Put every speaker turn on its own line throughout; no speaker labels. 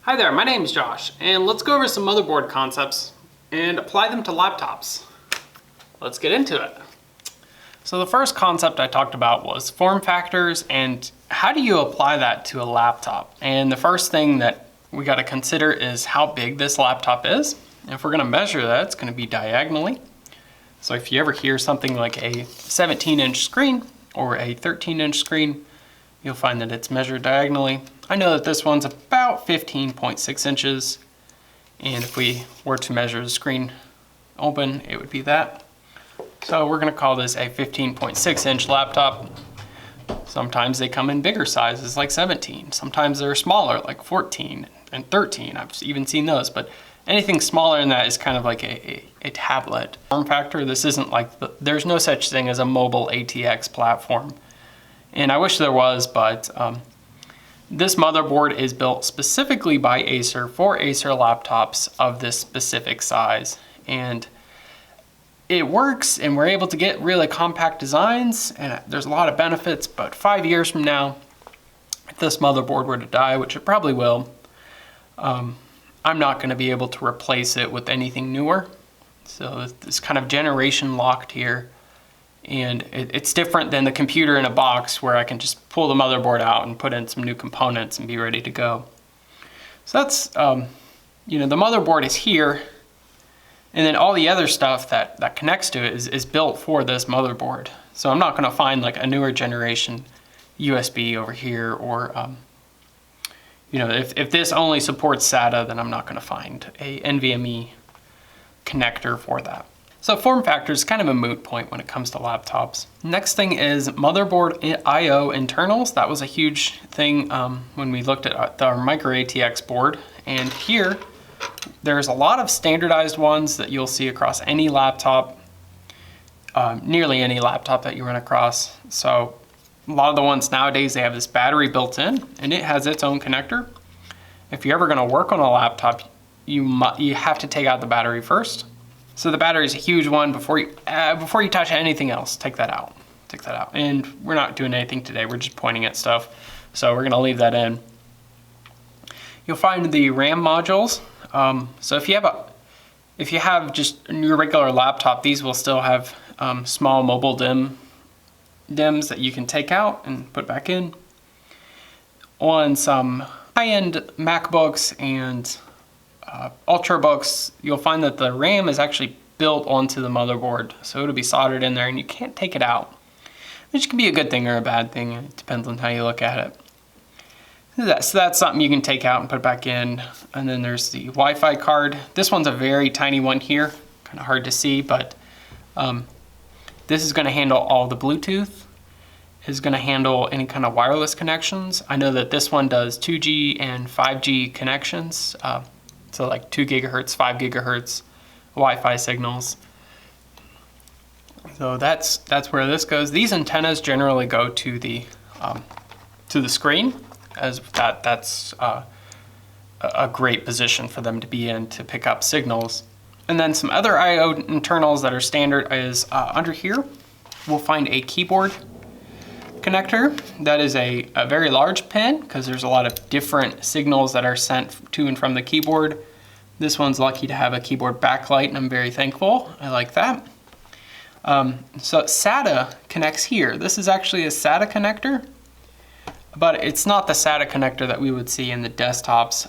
Hi there, my name is Josh, and let's go over some motherboard concepts and apply them to laptops. Let's get into it. So the first concept I talked about was form factors and how do you apply that to a laptop? And the first thing that we got to consider is how big this laptop is. And if we're going to measure that, it's going to be diagonally. So if you ever hear something like a 17-inch screen or a 13-inch screen, you'll find that it's measured diagonally. I know that this one's about 15.6 inches. And if we were to measure the screen open, it would be that. So we're gonna call this a 15.6 inch laptop. Sometimes they come in bigger sizes like 17. Sometimes they're smaller like 14 and 13. I've even seen those, but anything smaller than that is kind of like a tablet. Form factor, this isn't like, there's no such thing as a mobile ATX platform. And I wish there was, but this motherboard is built specifically by Acer for Acer laptops of this specific size. And it works, and we're able to get really compact designs, and there's a lot of benefits, but 5 years from now, if this motherboard were to die, which it probably will, I'm not gonna be able to replace it with anything newer. So it's kind of generation locked here. And it's different than the computer in a box where I can just pull the motherboard out and put in some new components and be ready to go. So that's, the motherboard is here, and then all the other stuff that connects to it is built for this motherboard. So I'm not gonna find like a newer generation USB over here, or if this only supports SATA, then I'm not gonna find a NVMe connector for that. So form factor is kind of a moot point when it comes to laptops. Next thing is motherboard I/O internals. That was a huge thing when we looked at our micro ATX board. And here, there's a lot of standardized ones that you'll see across any laptop, nearly any laptop that you run across. So a lot of the ones nowadays, they have this battery built in, and it has its own connector. If you're ever gonna work on a laptop, you have to take out the battery first. So the battery is a huge one. Before you touch anything else, take that out. Take that out. And we're not doing anything today. We're just pointing at stuff. So we're gonna leave that in. You'll find the RAM modules. So if you have just your regular laptop, these will still have small mobile DIMMs that you can take out and put back in. On some high-end MacBooks and Ultrabooks, you'll find that the RAM is actually built onto the motherboard, so it'll be soldered in there and you can't take it out, which can be a good thing or a bad thing. It depends on how you look at it. So that's something you can take out and put back in. And then there's the Wi-Fi card. This one's a very tiny one here, kind of hard to see, but this is going to handle all the Bluetooth. Is going to handle any kind of wireless connections. I know that this one does 2G and 5G connections. So like 2 gigahertz, 5 gigahertz Wi-Fi signals. So that's where this goes. These antennas generally go to the screen, as that's a great position for them to be in to pick up signals. And then some other I/O internals that are standard is under here, we'll find a keyboard connector. That is a very large pin because there's a lot of different signals that are sent to and from the keyboard. This one's lucky to have a keyboard backlight, and I'm very thankful. I like that. So SATA connects here. This is actually a SATA connector, but it's not the SATA connector that we would see in the desktops.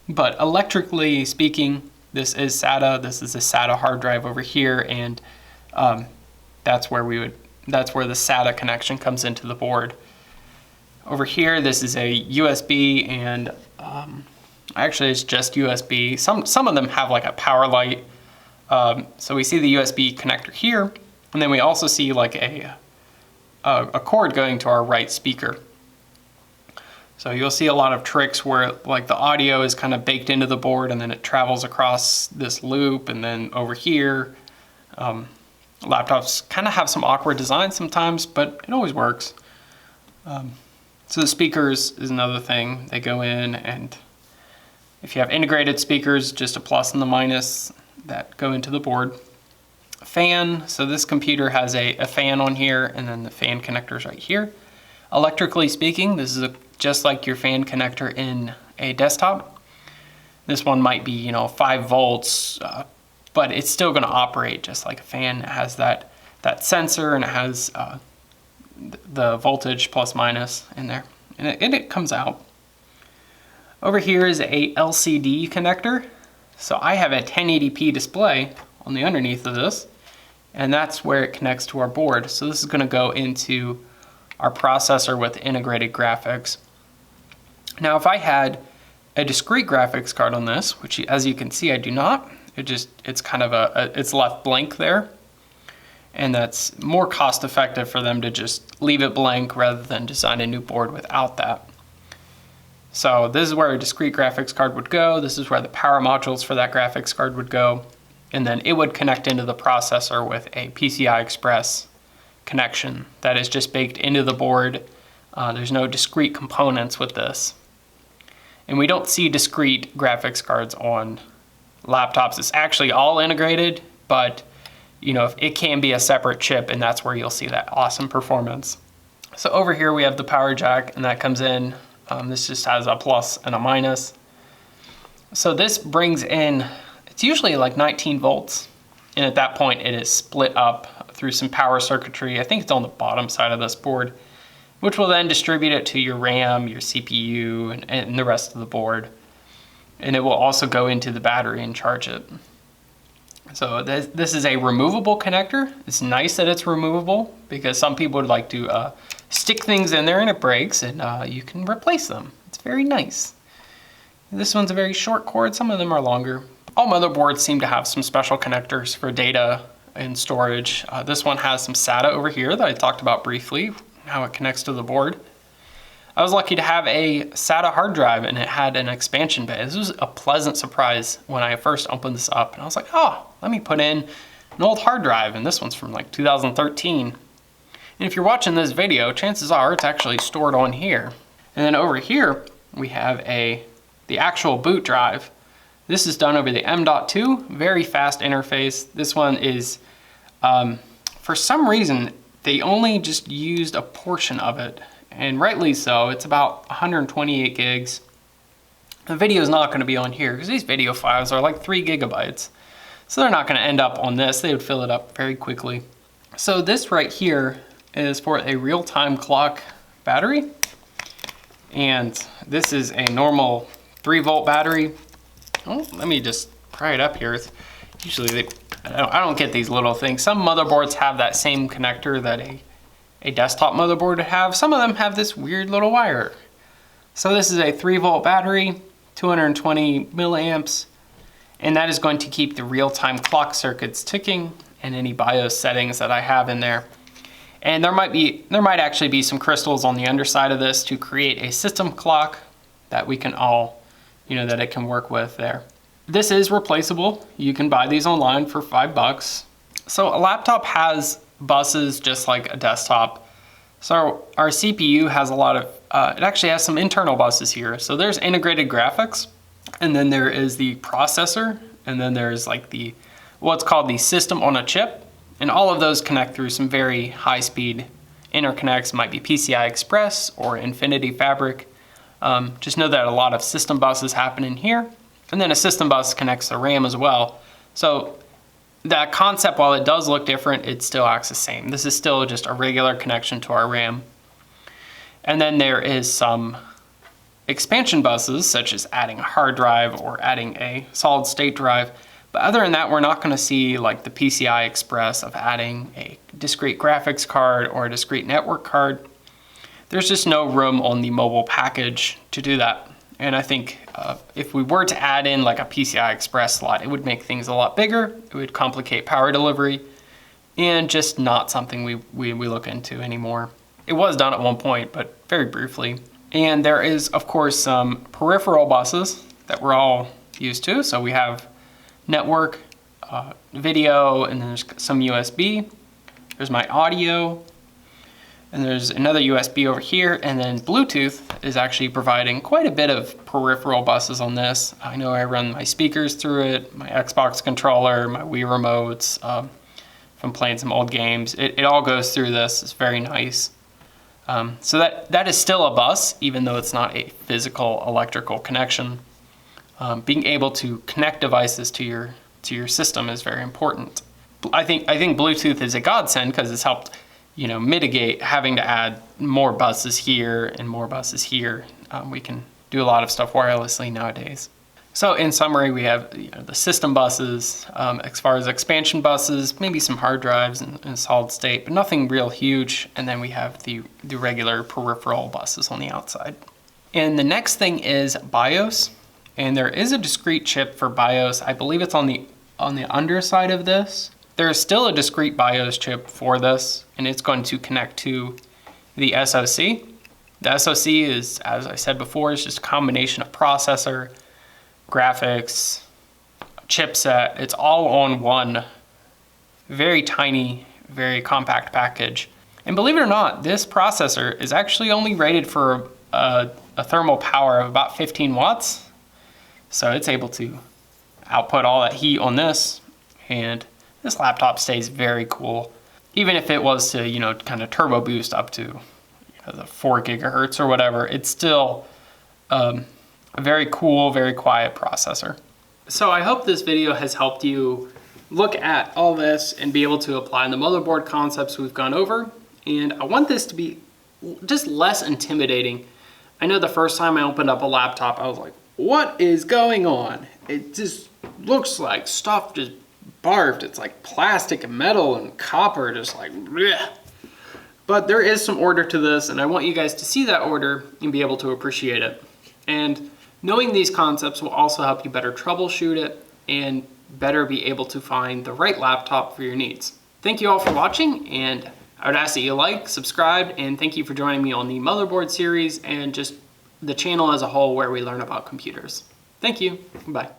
But electrically speaking, this is SATA. This is a SATA hard drive over here, and that's where the SATA connection comes into the board. Over here, this is a USB, and actually it's just USB. Some of them have like a power light. So we see the USB connector here, and then we also see like a cord going to our right speaker. So you'll see a lot of tricks where like the audio is kind of baked into the board, and then it travels across this loop, and then over here. Laptops kind of have some awkward designs sometimes, but it always works. So the speakers is another thing. They go in, and if you have integrated speakers, just a plus and the minus that go into the board. Fan, so this computer has a fan on here, and then the fan connector's right here. Electrically speaking, this is just like your fan connector in a desktop. This one might be, 5 volts, but it's still going to operate just like a fan. It has that sensor, and it has the voltage plus minus in there, and it comes out. Over here is a LCD connector. So I have a 1080p display on the underneath of this, and that's where it connects to our board. So this is going to go into our processor with integrated graphics. Now if I had a discrete graphics card on this, which as you can see I do not, it's kind of it's left blank there, and that's more cost effective for them to just leave it blank rather than design a new board without that. So this is where a discrete graphics card would go. This is where the power modules for that graphics card would go. And then it would connect into the processor with a PCI Express connection that is just baked into the board. There's no discrete components with this. And we don't see discrete graphics cards on laptops. It's actually all integrated, but it can be a separate chip, and that's where you'll see that awesome performance. So over here we have the power jack, and that comes in. This just has a plus and a minus. So this brings in, it's usually like 19 volts. And at that point it is split up through some power circuitry. I think it's on the bottom side of this board, which will then distribute it to your RAM, your CPU, and the rest of the board. And it will also go into the battery and charge it. So this is a removable connector. It's nice that it's removable, because some people would like to stick things in there and it breaks, and you can replace them. It's very nice. This one's a very short cord. Some of them are longer. All motherboards seem to have some special connectors for data and storage. This one has some SATA over here that I talked about briefly, how it connects to the board. I was lucky to have a SATA hard drive, and it had an expansion bay. This was a pleasant surprise when I first opened this up, and I was like, oh, let me put in an old hard drive, and this one's from like 2013. And if you're watching this video, chances are it's actually stored on here. And then over here, we have the actual boot drive. This is done over the M.2, very fast interface. This one is, for some reason, they only just used a portion of it, and rightly so. It's about 128 gigs. The video is not going to be on here because these video files are like 3 gigabytes. So they're not going to end up on this. They would fill it up very quickly. So this right here is for a real-time clock battery, and this is a normal 3-volt battery. Oh, let me just pry it up here. Usually I don't get these little things. Some motherboards have that same connector that a desktop motherboard would have. Some of them have this weird little wire. So this is a 3-volt battery, 220 milliamps, and that is going to keep the real-time clock circuits ticking and any BIOS settings that I have in there. And there might actually be some crystals on the underside of this to create a system clock that we can all, that it can work with there. This is replaceable. You can buy these online for $5. So a laptop has buses just like a desktop. So our CPU has a lot of, it actually has some internal buses here. So there's integrated graphics, and then there is the processor, and then there's like what's called the system on a chip. And all of those connect through some very high-speed interconnects. Might be PCI Express or Infinity Fabric. Just know that a lot of system buses happen in here. And then a system bus connects to RAM as well. So that concept, while it does look different, it still acts the same. This is still just a regular connection to our RAM. And then there is some expansion buses, such as adding a hard drive or adding a solid state drive. But other than that, we're not going to see like the PCI Express of adding a discrete graphics card or a discrete network card. There's just no room on the mobile package to do that. And I think if we were to add in like a PCI Express slot, it would make things a lot bigger. It would complicate power delivery, and just not something we look into anymore. It was done at one point, but very briefly. And there is, of course, some peripheral buses that we're all used to. So we have network, video, and then there's some USB. There's my audio, and there's another USB over here, and then Bluetooth is actually providing quite a bit of peripheral buses on this. I know I run my speakers through it, my Xbox controller, my Wii remotes, from playing some old games. It all goes through this. It's very nice. So that is still a bus, even though it's not a physical electrical connection. being able to connect devices to your system is very important. I think Bluetooth is a godsend because it's helped, mitigate having to add more buses here and more buses here. We can do a lot of stuff wirelessly nowadays. So in summary, we have the system buses. As far as expansion buses, maybe some hard drives and solid state, but nothing real huge. And then we have the regular peripheral buses on the outside. And the next thing is BIOS. And there is a discrete chip for BIOS. I believe it's on the underside of this. There is still a discrete BIOS chip for this, and it's going to connect to the SoC. The SoC is, as I said before, is just a combination of processor, graphics, chipset. It's all on one very tiny, very compact package. And believe it or not, this processor is actually only rated for a thermal power of about 15 watts. So it's able to output all that heat on this, and this laptop stays very cool. Even if it was to, kind of turbo boost up to the 4 gigahertz or whatever, it's still a very cool, very quiet processor. So I hope this video has helped you look at all this and be able to apply the motherboard concepts we've gone over. And I want this to be just less intimidating. I know the first time I opened up a laptop, I was like, what is going on? It just looks like stuff just barfed. It's like plastic and metal and copper, just like bleh. But there is some order to this, and I want you guys to see that order and be able to appreciate it. And knowing these concepts will also help you better troubleshoot it and better be able to find the right laptop for your needs. Thank you all for watching, and I would ask that you like, subscribe, and thank you for joining me on the motherboard series and just the channel as a whole where we learn about computers. Thank you. Bye.